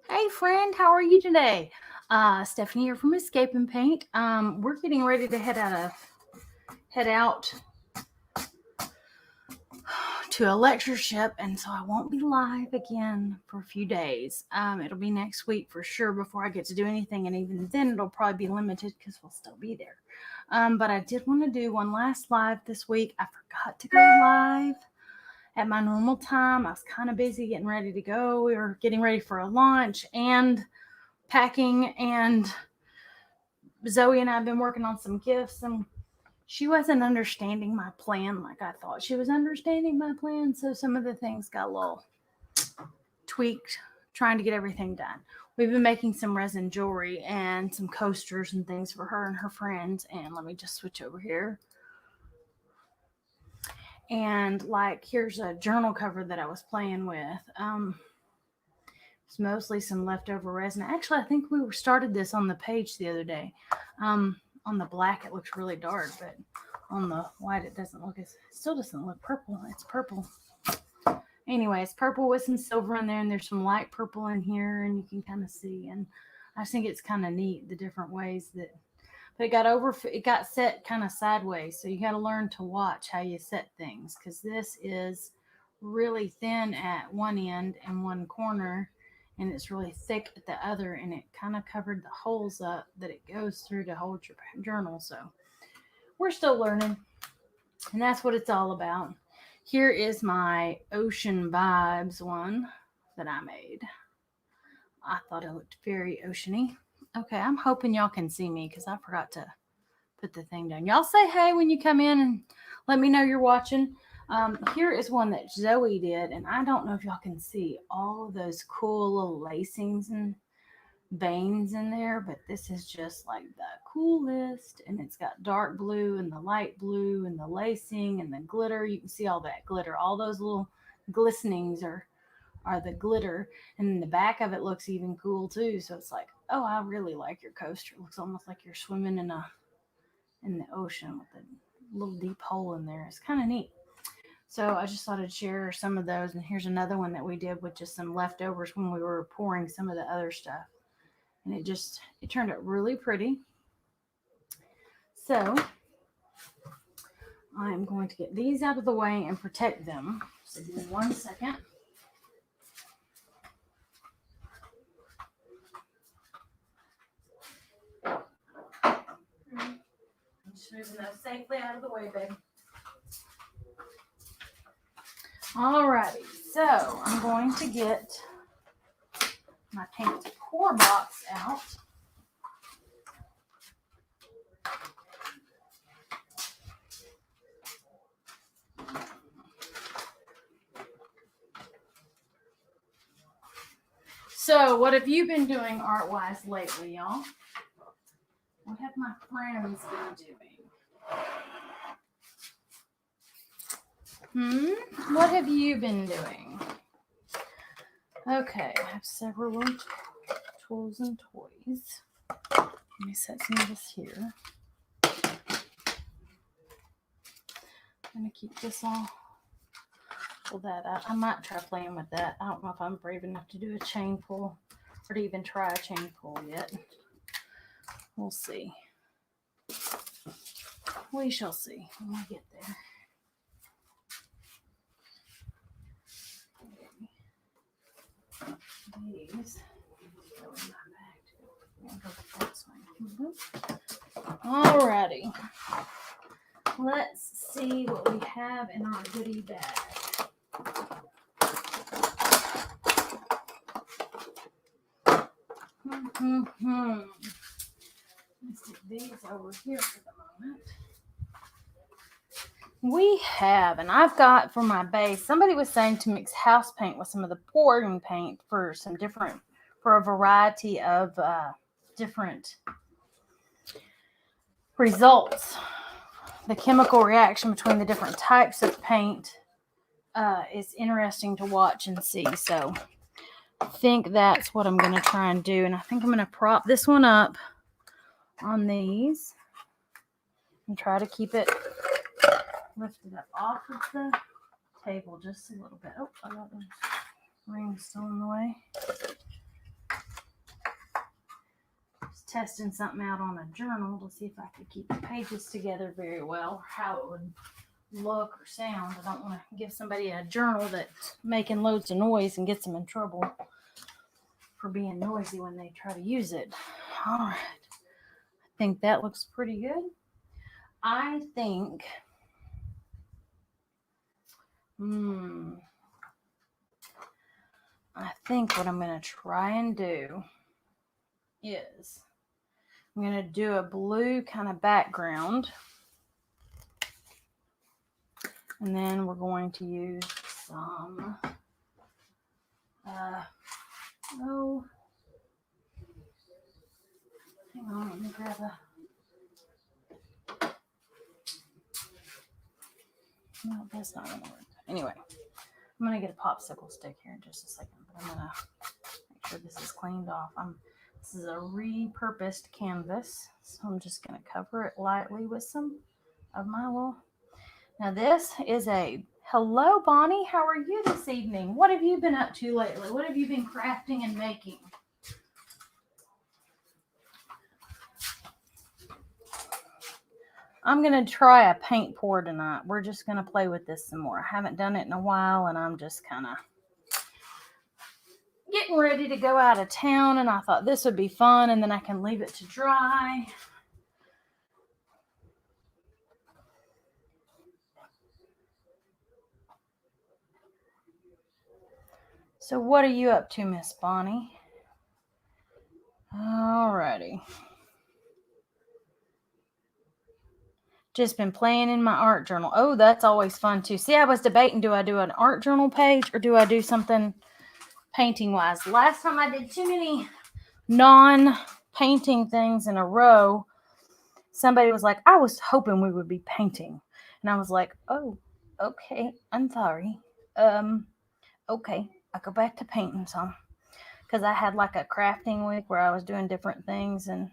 Hey friend, how are you today? Stephanie here from Escape and Paint. We're getting ready to head out to a lectureship, and so I won't be live again for a few days. It'll be next week for sure before I get to do anything, and even then it'll probably be limited because we'll still be there. But I did want to do one last live this week. I forgot to go live at my normal time. I was kind of busy getting ready to go. We were getting ready for a launch and packing, and Zoe and I have been working on some gifts, and she wasn't understanding my plan like I thought she was understanding my plan. So some of the things got a little tweaked trying to get everything done. We've been making some resin jewelry and some coasters and things for her and her friends. And let me just switch over here. And like, here's a journal cover that I was playing with. It's mostly some leftover resin. Actually, I think we started this on the page the other day. On the black, it looks really dark, but on the white, it still doesn't look purple. It's purple. Anyway, it's purple with some silver in there, and there's some light purple in here, and you can kind of see. And I think it's kind of neat the different ways that. But it got set kind of sideways, so you got to learn to watch how you set things, because this is really thin at one end and one corner, and it's really thick at the other, and it kind of covered the holes up that it goes through to hold your journal. So we're still learning, and that's what it's all about. Here is my Ocean Vibes one that I made. I thought it looked very oceany. Okay, I'm hoping y'all can see me because I forgot to put the thing down. Y'all say hey when you come in and let me know you're watching. Here is one that Zoe did, and I don't know if y'all can see all of those cool little lacings and veins in there, but this is just like the coolest, and it's got dark blue and the light blue and the lacing and the glitter. You can see all that glitter. All those little glistenings are the glitter, and then the back of it looks even cool too. So it's like, oh, I really like your coaster. It looks almost like you're swimming in the ocean with a little deep hole in there. It's kind of neat. So I just thought I'd share some of those. And here's another one that we did with just some leftovers when we were pouring some of the other stuff. And it turned out really pretty. So I am going to get these out of the way and protect them. So give me 1 second. I'm just moving those safely out of the way, babe. Alrighty, so I'm going to get my paint pour box out. So, what have you been doing art-wise lately, y'all? What have my friends been doing? What have you been doing? Okay, I have several little tools and toys. Let me set some of this here. I'm going to keep this all. Pull that out. I might try playing with that. I don't know if I'm brave enough to do a chain pull or to even try a chain pull yet. We'll see. We shall see when we get there. These go in my bag too. Alrighty. Let's see what we have in our goodie bag. Let's stick these over here for the moment. We have, and I've got for my base, somebody was saying to mix house paint with some of the pouring paint for a variety of different results. The chemical reaction between the different types of paint is interesting to watch and see. So I think that's what I'm going to try and do. And I think I'm going to prop this one up on these and try to keep it lifted up off of the table just a little bit. Oh, I got those rings still in the way. testing something out on a journal to see if I could keep the pages together very well, or how it would look or sound. I don't want to give somebody a journal that's making loads of noise and gets them in trouble for being noisy when they try to use it. All right. I think that looks pretty good. I think what I'm going to try and do is I'm going to do a blue kind of background. And then we're going to use some, hang on, let me grab no, that's not going to work. Anyway, I'm going to get a popsicle stick here in just a second, but I'm going to make sure this is cleaned off. This is a repurposed canvas, so I'm just going to cover it lightly with some of my little. Now this is hello, Bonnie. How are you this evening? What have you been up to lately? What have you been crafting and making? I'm going to try a paint pour tonight. We're just going to play with this some more. I haven't done it in a while, and I'm just kind of getting ready to go out of town, and I thought this would be fun, and then I can leave it to dry. So what are you up to, Miss Bonnie? Alrighty. Just been playing in my art journal. Oh, that's always fun too. See, I was debating, do I do an art journal page or do I do something painting wise? Last time I did too many non-painting things in a row, somebody was like, I was hoping we would be painting. And I was like, oh, okay, I'm sorry. Okay, I'll go back to painting some. Because I had like a crafting week where I was doing different things and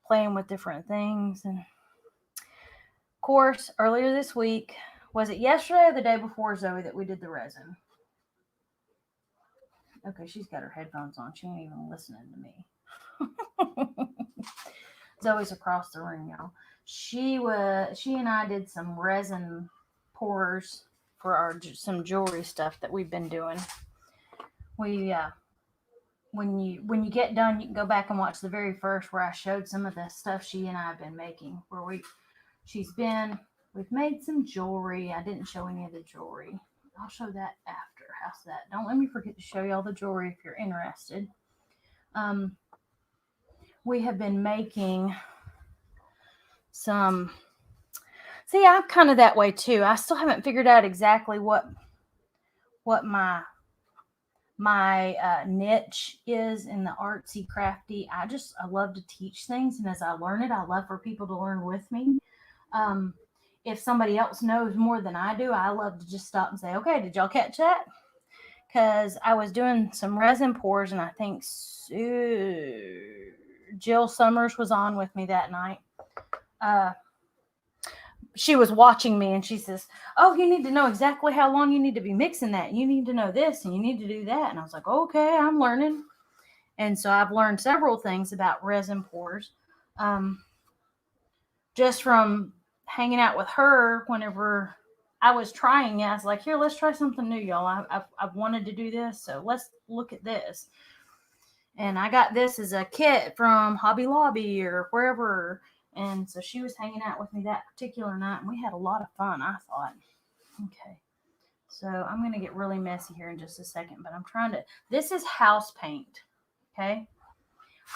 playing with different things. And of course, earlier this week, was it yesterday or the day before, Zoe, that we did the resin? Okay, she's got her headphones on. She ain't even listening to me. Zoe's across the room, y'all. She and I did some resin pours for some jewelry stuff that we've been doing. We when you get done, you can go back and watch the very first where I showed some of the stuff she and I have been making. We've made some jewelry. I didn't show any of the jewelry. I'll show that after. How's that? Don't let me forget to show y'all the jewelry if you're interested. We have been making some. See, I'm kind of that way too. I still haven't figured out exactly what my niche is in the artsy crafty. I love to teach things, and as I learn it, I love for people to learn with me. If somebody else knows more than I do, I love to just stop and say, okay, did y'all catch that? Because I was doing some resin pours, and I think Jill Summers was on with me that night. She was watching me, and she says, oh, you need to know exactly how long you need to be mixing that. You need to know this, and you need to do that. And I was like, okay, I'm learning. And so I've learned several things about resin pours. Just from hanging out with her whenever I was trying it. I was like, here, let's try something new, y'all. I've wanted to do this, so let's look at this. And I got this as a kit from Hobby Lobby or wherever. And so she was hanging out with me that particular night, and we had a lot of fun, I thought. Okay. So I'm going to get really messy here in just a second, but this is house paint. Okay.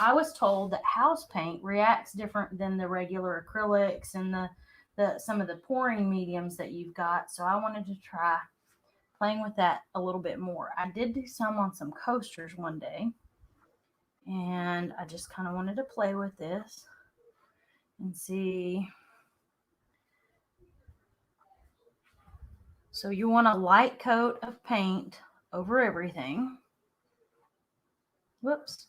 I was told that house paint reacts different than the regular acrylics and some of the pouring mediums that you've got. So I wanted to try playing with that a little bit more. I did do some on some coasters one day, and I just kind of wanted to play with this and see. So you want a light coat of paint over everything. Whoops.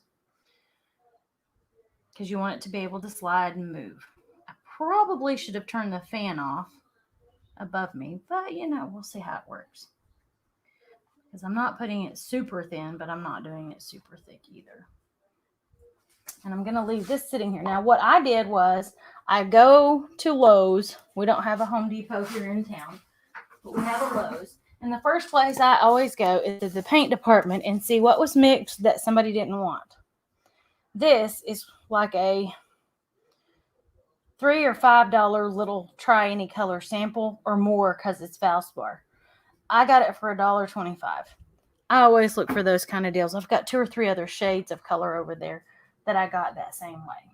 Because you want it to be able to slide and move. I probably should have turned the fan off above me, but we'll see how it works. Because I'm not putting it super thin, but I'm not doing it super thick either. And I'm going to leave this sitting here. Now, what I did was I go to Lowe's. We don't have a Home Depot here in town, but we have a Lowe's. And the first place I always go is to the paint department and see what was mixed that somebody didn't want. This is like a $3 or $5 little try any color sample or more because it's Valspar. I got it for $1.25. I always look for those kind of deals. I've got 2 or 3 other shades of color over there that I got that same way.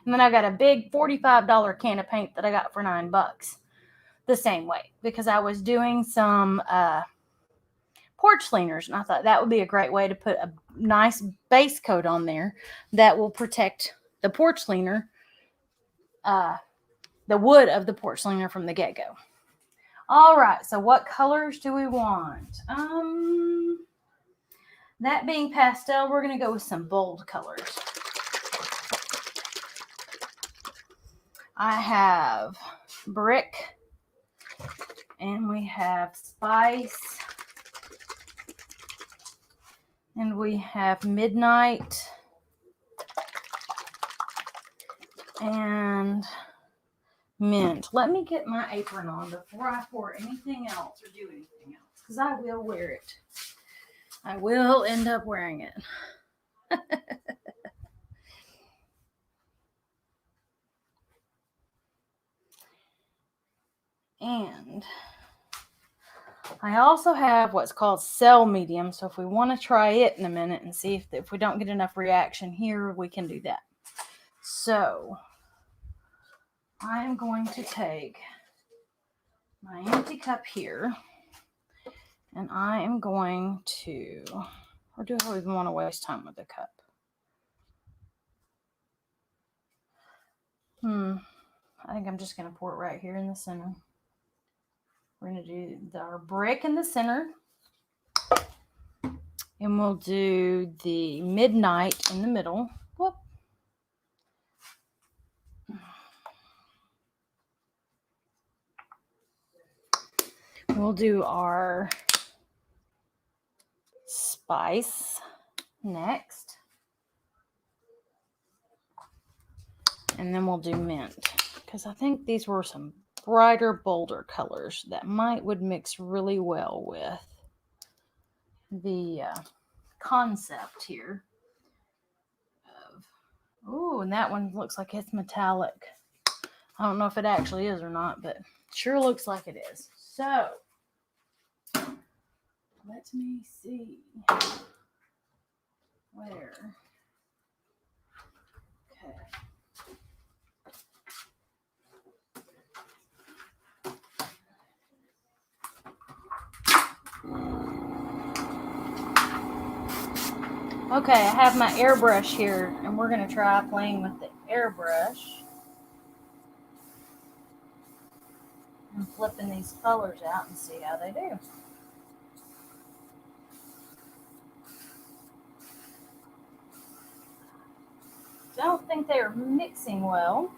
And then I got a big $45 can of paint that I got for $9 the same way because I was doing some porch cleaners, and I thought that would be a great way to put a nice base coat on there that will protect the porch cleaner, the wood of the porch cleaner from the get-go. All right, so what colors do we want? That being pastel, we're going to go with some bold colors. I have brick, and we have spice, and we have midnight, and mint. Let me get my apron on before I pour anything else or do anything else, because I will wear it. I will end up wearing it. And I also have what's called cell medium. So if we want to try it in a minute and see if we don't get enough reaction here, we can do that. So I am going to take my empty cup here, and I am going to, or do I even want to waste time with the cup? I think I'm just going to pour it right here in the center. We're going to do our brick in the center, and we'll do the midnight in the middle. Whoop. We'll do our spice next, and then we'll do mint, because I think these were some brighter, bolder colors that would mix really well with the concept here. Oh, and that one looks like it's metallic. I don't know if it actually is or not, but it sure looks like it is. So let me see where. Okay. Okay, I have my airbrush here, and we're going to try playing with the airbrush and flipping these colors out and see how they do. Don't think they are mixing well.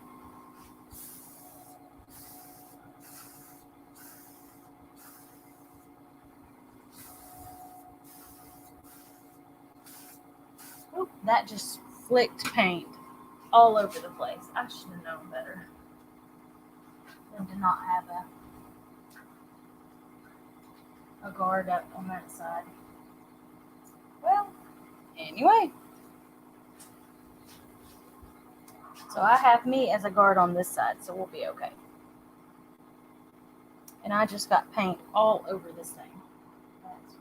Oop, that just flicked paint all over the place. I should have known better than to not have a guard up on that side. Well, anyway. So I have me as a guard on this side, so we'll be okay. And I just got paint all over this thing. That's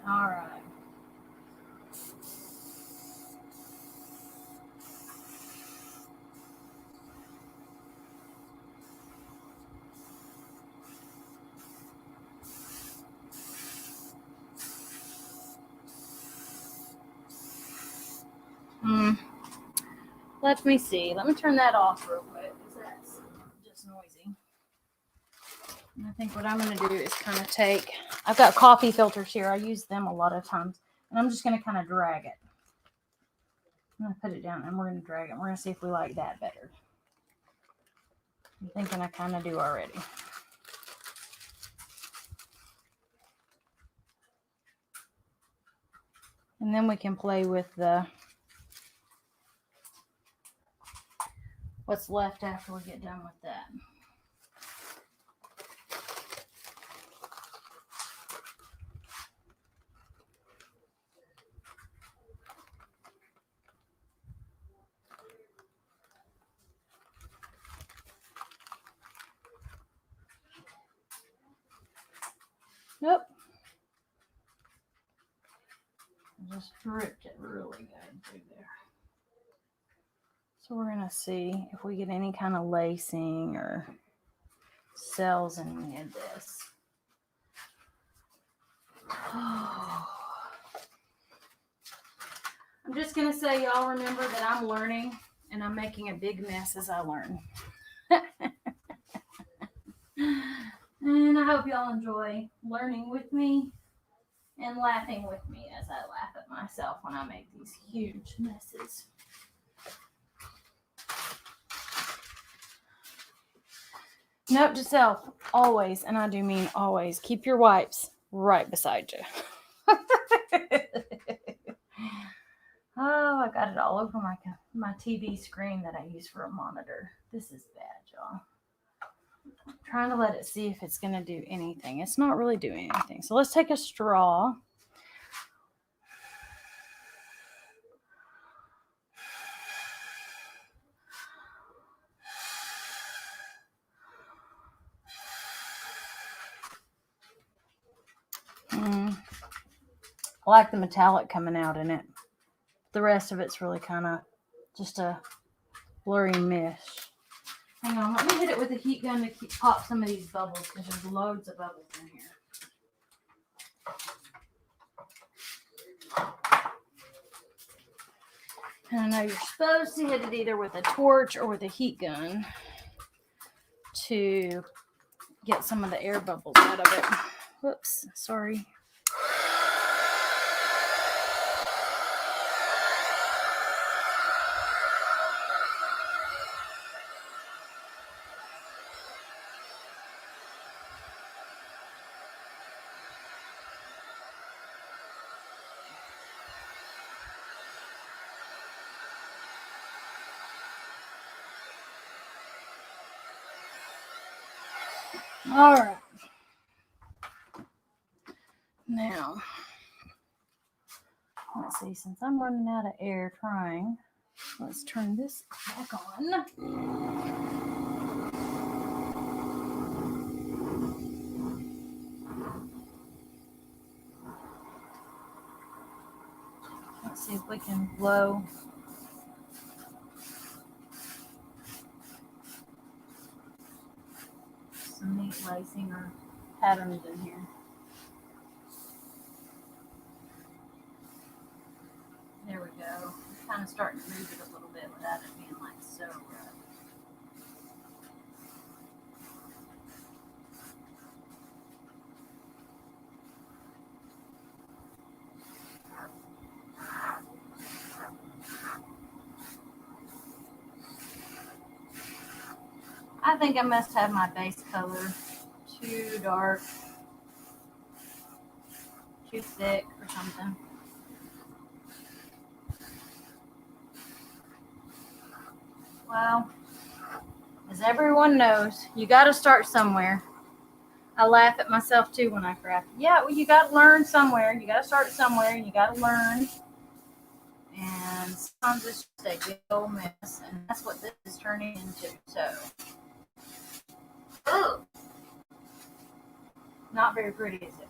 fine. All right. Let me see. Let me turn that off real quick, because that's just noisy. And I think what I'm going to do is kind of take, I've got coffee filters here. I use them a lot of times. And I'm just going to kind of drag it. I'm going to put it down, and we're going to drag it. We're going to see if we like that better. I'm thinking I kind of do already. And then we can play with the what's left after we get done with that. Nope. Just ripped it really good through there. So we're going to see if we get any kind of lacing or cells in any of this. I'm just going to say, y'all remember that I'm learning and I'm making a big mess as I learn. And I hope y'all enjoy learning with me and laughing with me as I laugh at myself when I make these huge messes. Note to self, always, and I do mean always, keep your wipes right beside you. Oh, I got it all over my TV screen that I use for a monitor. This is bad, y'all. I'm trying to let it see if it's going to do anything. It's not really doing anything. So let's take a straw. I like the metallic coming out in it. The rest of it's really kind of just a blurry mesh. Hang on, let me hit it with a heat gun to pop some of these bubbles because there's loads of bubbles in here. And I know you're supposed to hit it either with a torch or with a heat gun to get some of the air bubbles out of it. Whoops, sorry. All right. Now, let's see, since I'm running out of air trying, let's turn this back on. Let's see if we can blow some neat lacing or patterns in here. There we go. I'm kind of starting to move it a little bit without it being like so rough. I think I must have my base color too dark, too thick or something. Well, as everyone knows, you got to start somewhere. I laugh at myself too when I craft. Yeah, well, you got to learn somewhere. You got to start somewhere. You got to learn. And sometimes it's just a big old mess, and that's what this is turning into. So, ooh, not very pretty, is it?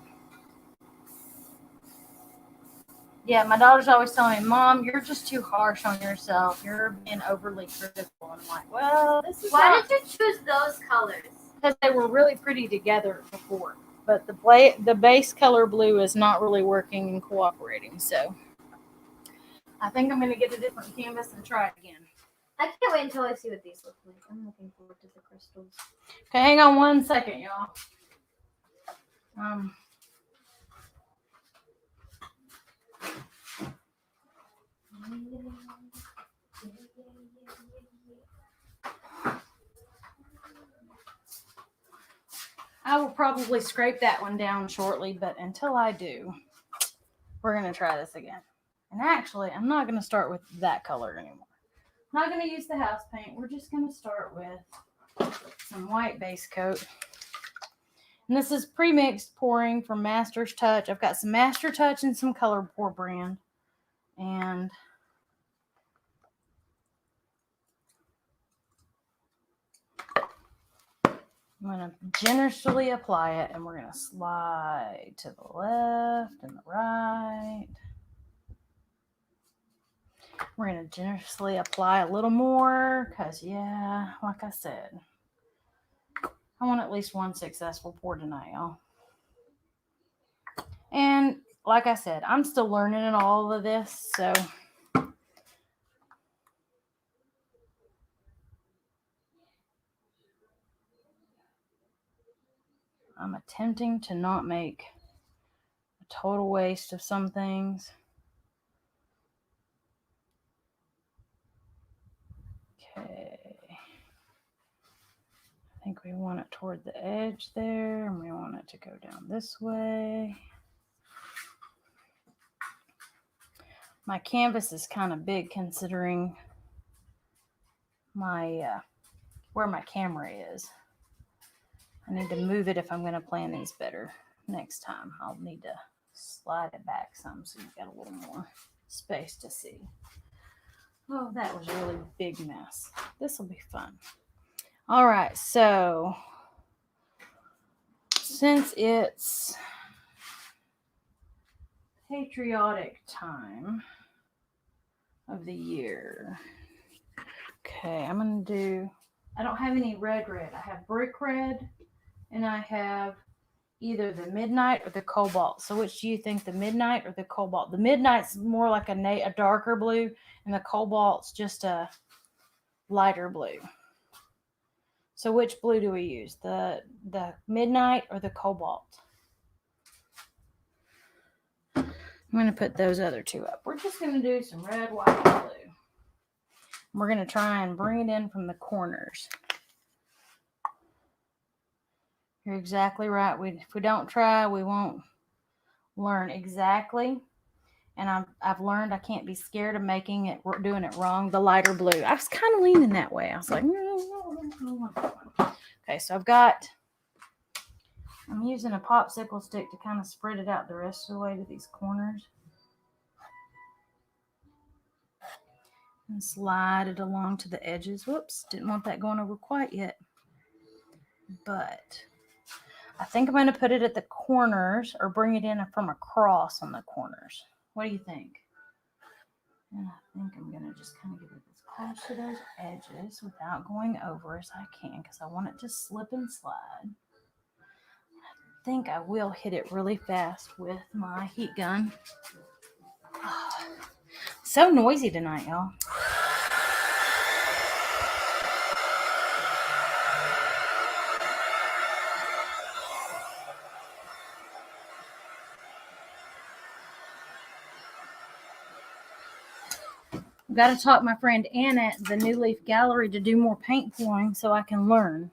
Yeah, my daughter's always telling me, Mom, you're just too harsh on yourself. You're being overly critical. And I'm like, well, this is Why did you choose those colors? Because they were really pretty together before. But the base color blue is not really working and cooperating. So I think I'm going to get a different canvas and try it again. I can't wait until I see what these look like. I'm looking forward to the crystals. Okay, hang on 1 second, y'all. I will probably scrape that one down shortly, but until I do, we're going to try this again. And actually, I'm not going to start with that color anymore. I'm not going to use the house paint. We're just going to start with some white base coat. And this is pre-mixed pouring from Master's Touch. I've got some Master Touch and some Color Pour brand. And I'm going to generously apply it, and we're going to slide to the left and the right. We're going to generously apply a little more because, yeah, like I said, I want at least one successful pour tonight, y'all. And like I said, I'm still learning in all of this, so I'm attempting to not make a total waste of some things. Okay. I think we want it toward the edge there, and we want it to go down this way. My canvas is kind of big considering my where my camera is. I need to move it if I'm going to plan these better next time. I'll need to slide it back some so you've got a little more space to see. Oh, that was a really big mess. This will be fun. All right, so since it's patriotic time of the year, okay, I'm going to do, I don't have any red. I have brick red, and I have either the midnight or the cobalt. So which do you think, the midnight or the cobalt? The midnight's more like a darker blue, and the cobalt's just a lighter blue. So which blue do we use? The midnight or the cobalt? I'm going to put those other two up. We're just going to do some red, white, and blue. We're going to try and bring it in from the corners. You're exactly right. If we don't try, we won't learn exactly. And I've learned I can't be scared of doing it wrong. The lighter blue. I was kind of leaning that way. I was like, no. Okay, so I'm using a popsicle stick to kind of spread it out the rest of the way to these corners. And slide it along to the edges. Whoops, didn't want that going over quite yet. But I think I'm going to put it at the corners or bring it in from across on the corners. What do you think? And I think I'm going to just kind of get it as close to those edges without going over as I can because I want it to slip and slide. I think I will hit it really fast with my heat gun. So noisy tonight, y'all. I've got to talk my friend Anna at the New Leaf Gallery to do more paint pouring so I can learn.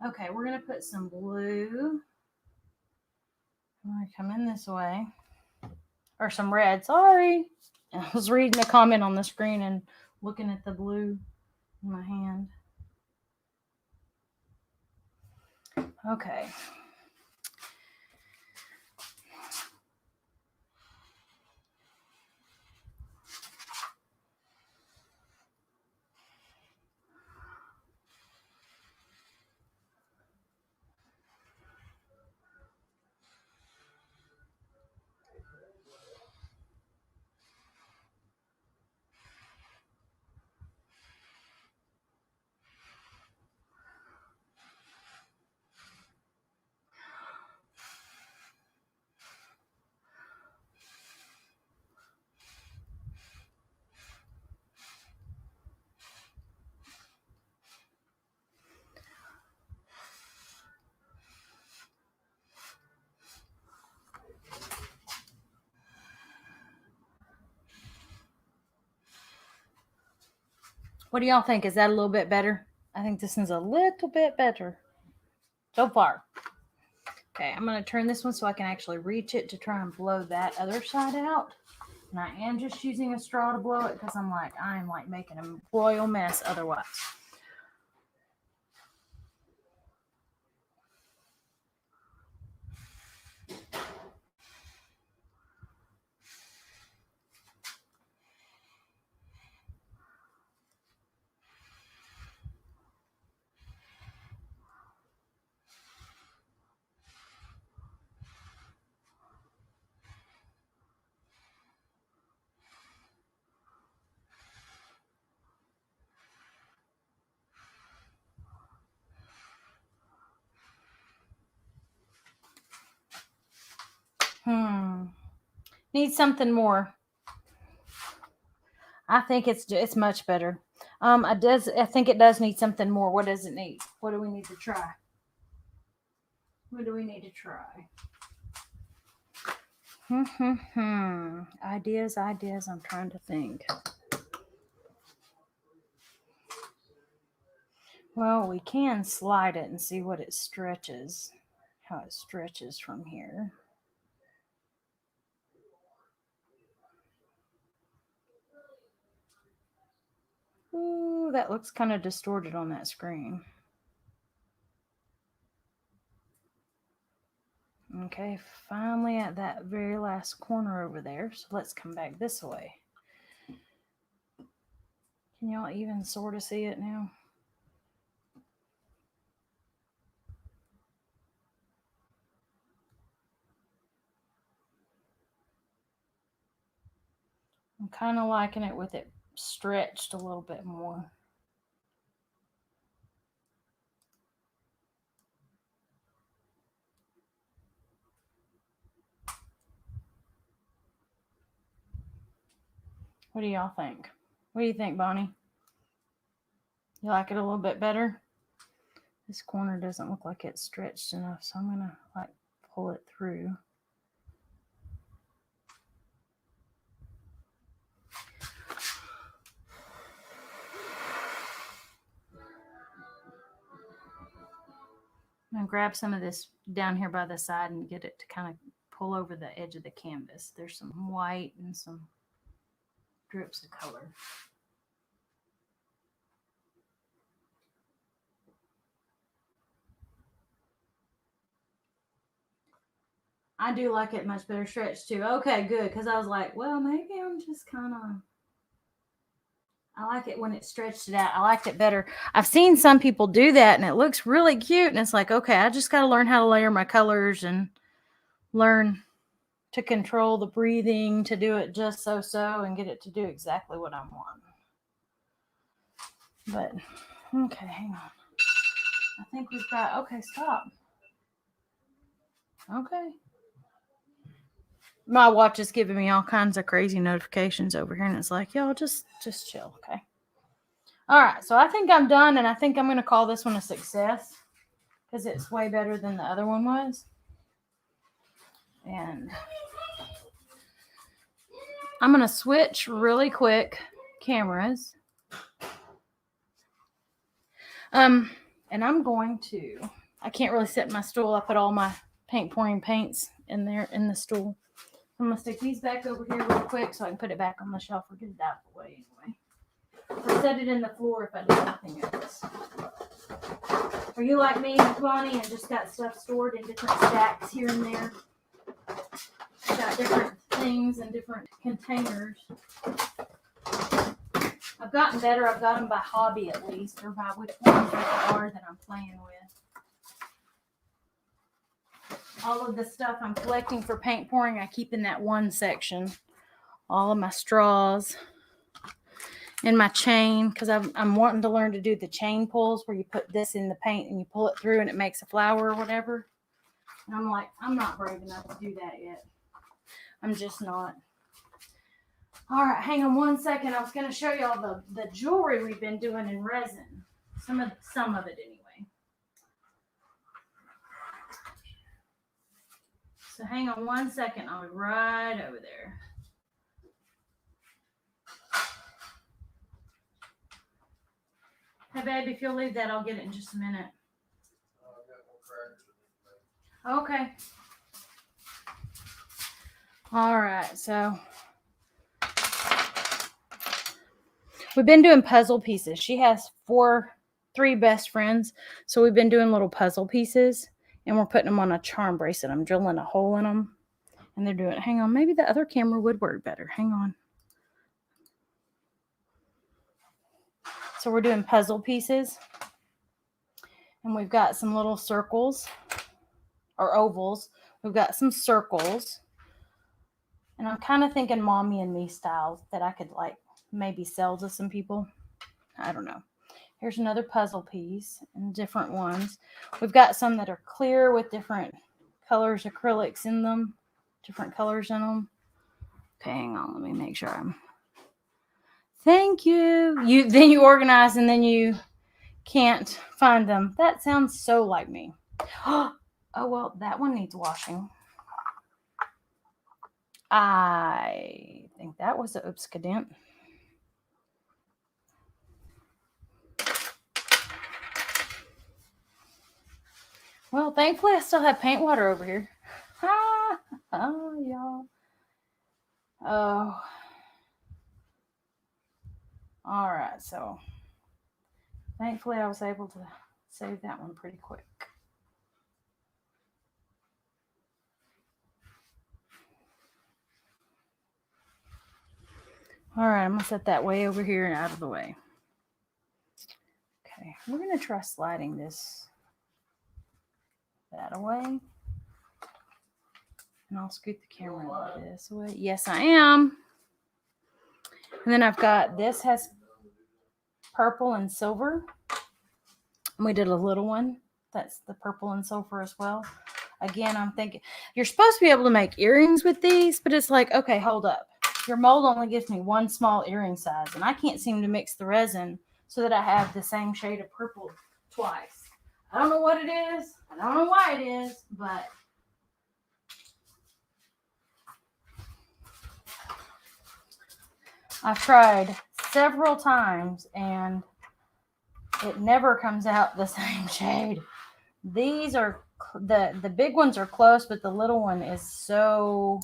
Okay, we're going to put some blue. I'm going to come in this way. Or some red. Sorry. I was reading a comment on the screen and looking at the blue in my hand. Okay. What do y'all think? Is that a little bit better? I think this is a little bit better so far. Okay, I'm going to turn this one so I can actually reach it to try and blow that other side out. And I am just using a straw to blow it because I'm like making a royal mess otherwise. Needs something more. I think it's much better. I think it does need something more. What does it need? What do we need to try? What do we need to try? Ideas. I'm trying to think. Well, we can slide it and see what it stretches. How it stretches from here. Ooh, that looks kind of distorted on that screen. Okay, finally at that very last corner over there. So let's come back this way. Can y'all even sort of see it now? I'm kind of liking it with it stretched a little bit more. What do y'all think? What do you think, Bonnie? You like it a little bit better? This corner doesn't look like it's stretched enough, so I'm gonna like pull it through. I'm gonna grab some of this down here by the side and get it to kind of pull over the edge of the canvas. There's some white and some drips of color. I do like it much better stretched too. Okay, good. Because I was like, well, maybe I'm just kind of. I like it when it stretched it out. I liked it better. I've seen some people do that and it looks really cute. And it's like, okay, I just got to learn how to layer my colors and learn to control the breathing, to do it just so and get it to do exactly what I want. But, okay, hang on. I think we've got, okay, stop. Okay. My watch is giving me all kinds of crazy notifications over here, and it's like, y'all just chill, okay? All right, so I think I'm done, and I think I'm going to call this one a success because it's way better than the other one was. And I'm going to switch really quick cameras. And I'm going to, I can't really sit in my stool. I put all my paint pouring paints in there in the stool. I'm going to stick these back over here real quick so I can put it back on the shelf or get it out of the way anyway. Or set it in the floor if I do anything else. Are you like me, Bonnie, and just got stuff stored in different stacks here and there? Got different things in different containers. I've gotten better. I've got them by hobby at least, or by which ones they are that I'm playing with. All of the stuff I'm collecting for paint pouring, I keep in that one section. All of my straws and my chain, because I'm wanting to learn to do the chain pulls where you put this in the paint and you pull it through and it makes a flower or whatever. And I'm like, I'm not brave enough to do that yet. I'm just not. All right, hang on one second. I was going to show y'all the jewelry we've been doing in resin. Some of it anyway. So hang on one second. I'll be right over there. Hey, babe, if you'll leave that, I'll get it in just a minute. Okay. All right, so we've been doing puzzle pieces. She has three best friends. So we've been doing little puzzle pieces and we're putting them on a charm bracelet. I'm drilling a hole in them and they're doing it. Hang on. Maybe the other camera would work better. Hang on. So we're doing puzzle pieces and we've got some little circles or ovals. We've got some circles and I'm kind of thinking mommy and me styles that I could like maybe sell to some people. I don't know. Here's another puzzle piece and different ones. We've got some that are clear with different colors, acrylics in them, different colors in them. Okay, hang on. Let me make sure I'm. Thank you. Then you organize and then you can't find them. That sounds so like me. Oh, well, that one needs washing. I think that was a oops cadent. Well, thankfully I still have paint water over here. Oh, y'all. Oh. All right, so thankfully I was able to save that one pretty quick. All right, I'm going to set that way over here and out of the way. Okay, we're going to try sliding that away. And I'll scoot the camera this way. Yes, I am. And then I've got, this has purple and silver. And we did a little one. That's the purple and silver as well. Again, I'm thinking, you're supposed to be able to make earrings with these, but it's like, okay, hold up. Your mold only gives me one small earring size, and I can't seem to mix the resin so that I have the same shade of purple twice. I don't know what it is. I don't know why it is, but I've tried several times, and it never comes out the same shade. These are, the big ones are close, but the little one is so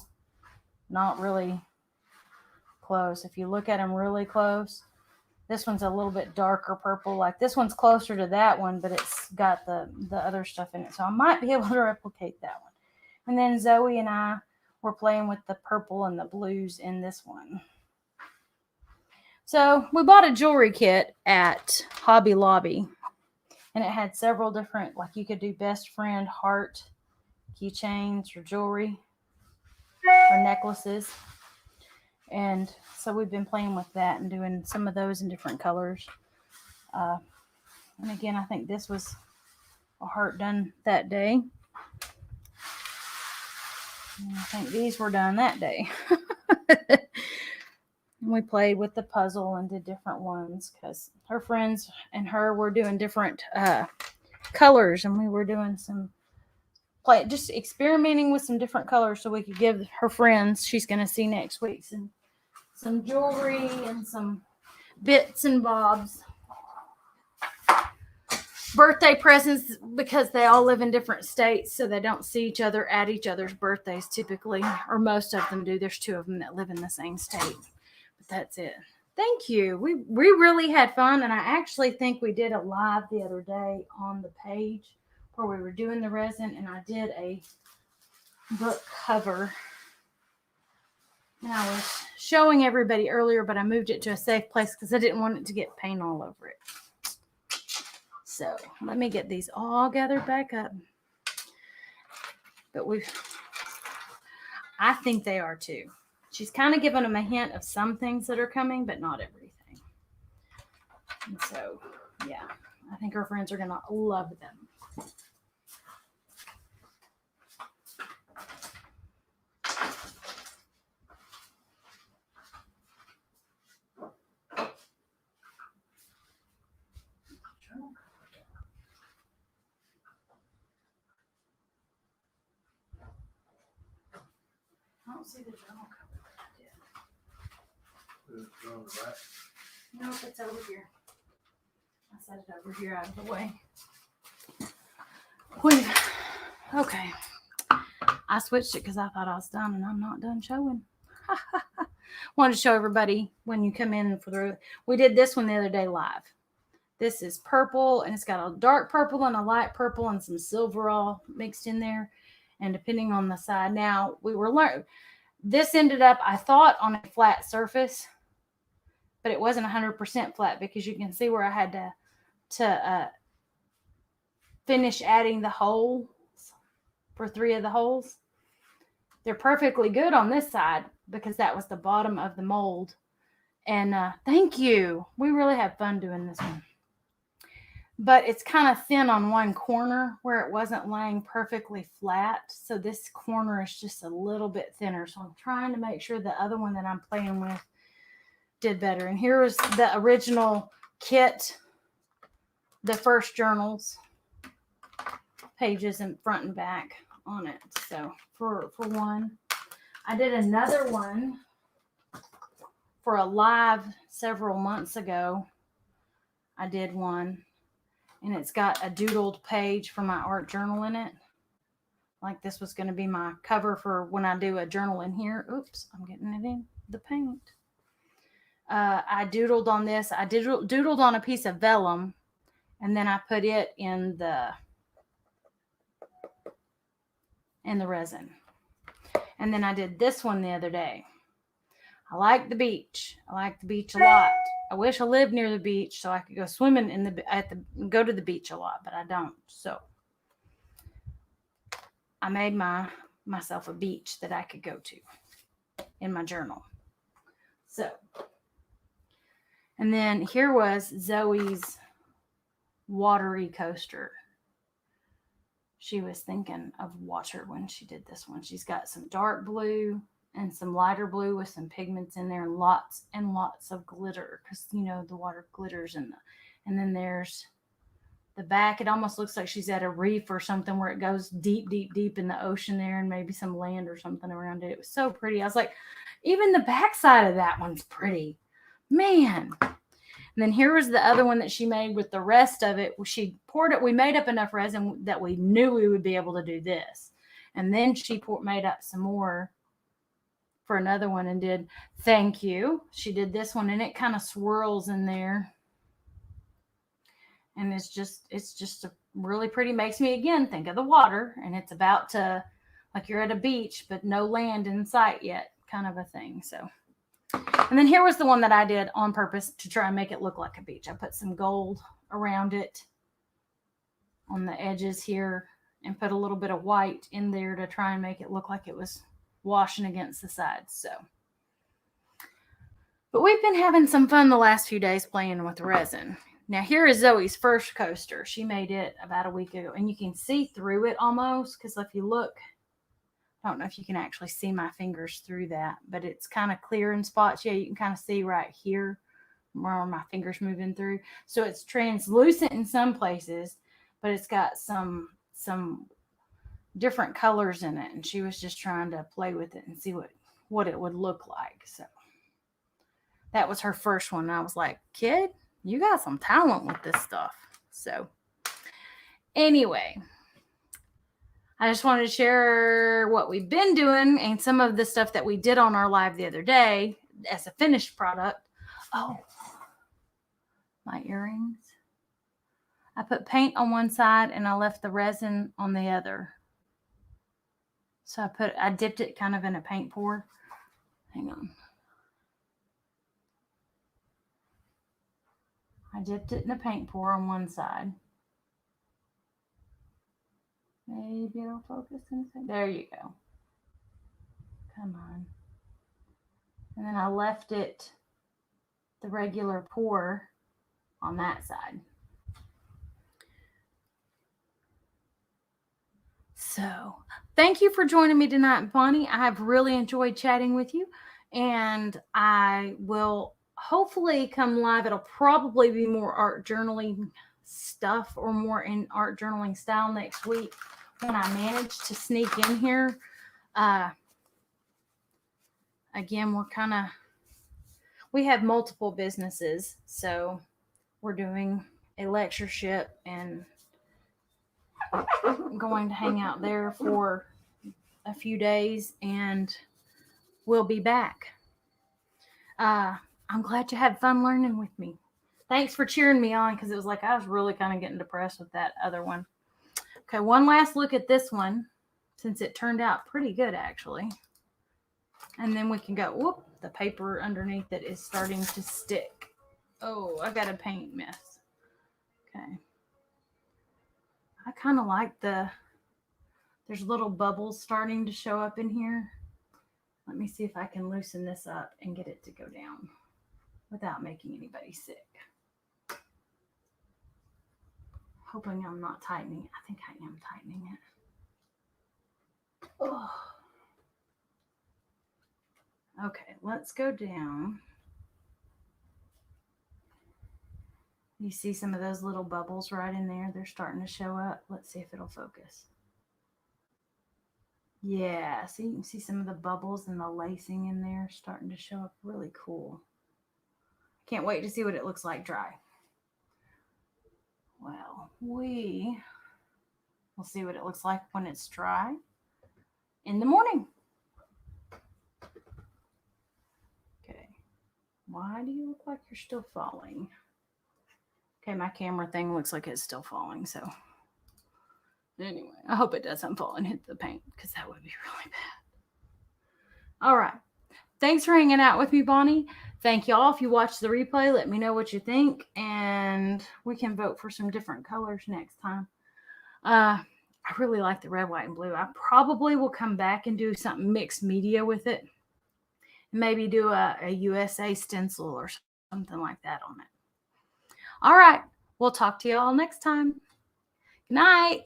not really close. If you look at them really close, this one's a little bit darker purple. Like this one's closer to that one, but it's got the other stuff in it. So I might be able to replicate that one. And then Zoe and I were playing with the purple and the blues in this one. So we bought a jewelry kit at Hobby Lobby. And it had several different, like you could do best friend, heart, keychains, or jewelry, or necklaces. And so we've been playing with that and doing some of those in different colors. And again, I think this was a heart done that day. And I think these were done that day. And we played with the puzzle and did different ones because her friends and her were doing different colors, and we were doing some just experimenting with some different colors so we could give her friends, she's going to see next week, some jewelry and some bits and bobs. Birthday presents because they all live in different states, so they don't see each other at each other's birthdays typically, or most of them do. There's 2 of them that live in the same state. That's it. Thank you. We really had fun, and I actually think we did a live the other day on the page where we were doing the resin, and I did a book cover. And I was showing everybody earlier, but I moved it to a safe place because I didn't want it to get paint all over it. So let me get these all gathered back up. But I think they are too. She's kind of given them a hint of some things that are coming, but not everything. And so, yeah, I think her friends are going to love them. I don't see the journal cover that I did. Is it on the back? No, it's over here. I set it over here out of the way. Okay. I switched it because I thought I was done, and I'm not done showing. wanted to show everybody when you come in we did this one the other day live. This is purple, and it's got a dark purple and a light purple and some silver all mixed in there. And depending on the side, now we were learning. This ended up, I thought, on a flat surface, but it wasn't 100% flat because you can see where I had to finish adding the holes for 3 of the holes. They're perfectly good on this side because that was the bottom of the mold. And thank you. We really had fun doing this one. But it's kind of thin on one corner where it wasn't laying perfectly flat. So this corner is just a little bit thinner. So I'm trying to make sure the other one that I'm playing with did better. And here is the original kit, the first journals, pages in front and back on it. So for one, I did another one for a live several months ago. I did one. And it's got a doodled page for my art journal in it. Like this was going to be my cover for when I do a journal in here. Oops, I'm getting it in the paint. I doodled on this. I doodled on a piece of vellum. And then I put it in the resin. And then I did this one the other day. I like the beach. I like the beach a lot. I wish I lived near the beach so I could go swimming go to the beach a lot, but I don't. So I made myself a beach that I could go to in my journal. So, and then here was Zoe's Watery coaster. She was thinking of water when she did this one. She's got some dark blue and some lighter blue with some pigments in there and lots of glitter because, you know, the water glitters and then there's the back. It almost looks like she's at a reef or something where it goes deep, deep, deep in the ocean there and maybe some land or something around it. It was so pretty. I was like, even the back side of that one's pretty. Man. And then here was the other one that she made with the rest of it. She poured it. We made up enough resin that we knew we would be able to do this. And then she made up some more for another one and did thank you. She did this one and it kind of swirls in there. And it's just a really pretty, makes me again think of the water, and it's about to, like you're at a beach, but no land in sight yet, kind of a thing. So, and then here was the one that I did on purpose to try and make it look like a beach. I put some gold around it on the edges here and put a little bit of white in there to try and make it look like it was washing against the sides. So, but we've been having some fun the last few days playing with resin. Now here is Zoe's first coaster. She made it about a week ago, and you can see through it almost because if you look, I don't know if you can actually see my fingers through that, but it's kind of clear in spots. Yeah, you can kind of see right here where my fingers moving through. So it's translucent in some places, but it's got some different colors in it, and she was just trying to play with it and see what it would look like. So that was her first one. I was like, kid, you got some talent with this stuff. So anyway, I just wanted to share what we've been doing and some of the stuff that we did on our live the other day as a finished product. Oh, my earrings. I put paint on one side and I left the resin on the other. So I dipped it kind of in a paint pour. Hang on. I dipped it in a paint pour on one side. Maybe it'll focus in a second. There you go. Come on. And then I left it the regular pour on that side. So thank you for joining me tonight, Bonnie. I have really enjoyed chatting with you, and I will hopefully come live. It'll probably be more art journaling stuff or more in art journaling style next week when I manage to sneak in here. Again, we have multiple businesses, so we're doing a lectureship and going to hang out there for a few days, and we'll be back. I'm glad you had fun learning with me. Thanks for cheering me on because it was like I was really kind of getting depressed with that other one. Okay, one last look at this one since it turned out pretty good actually. And then we can go, whoop, the paper underneath it is starting to stick. Oh, I got a paint mess. Okay. I kind of like there's little bubbles starting to show up in here. Let me see if I can loosen this up and get it to go down without making anybody sick. Hoping I'm not tightening. I think I am tightening it. Oh. Okay, let's go down. You see some of those little bubbles right in there? They're starting to show up. Let's see if it'll focus. Yeah, see, you can see some of the bubbles and the lacing in there starting to show up. Really cool. Can't wait to see what it looks like dry. Well, we'll see what it looks like when it's dry in the morning. Okay. Why do you look like you're still falling? Okay, my camera thing looks like it's still falling, so anyway, I hope it doesn't fall and hit the paint because that would be really bad. All right. Thanks for hanging out with me, Bonnie. Thank y'all. If you watch the replay, let me know what you think, and we can vote for some different colors next time. I really like the red, white, and blue. I probably will come back and do something mixed media with it. Maybe do a USA stencil or something like that on it. All right. We'll talk to you all next time. Good night.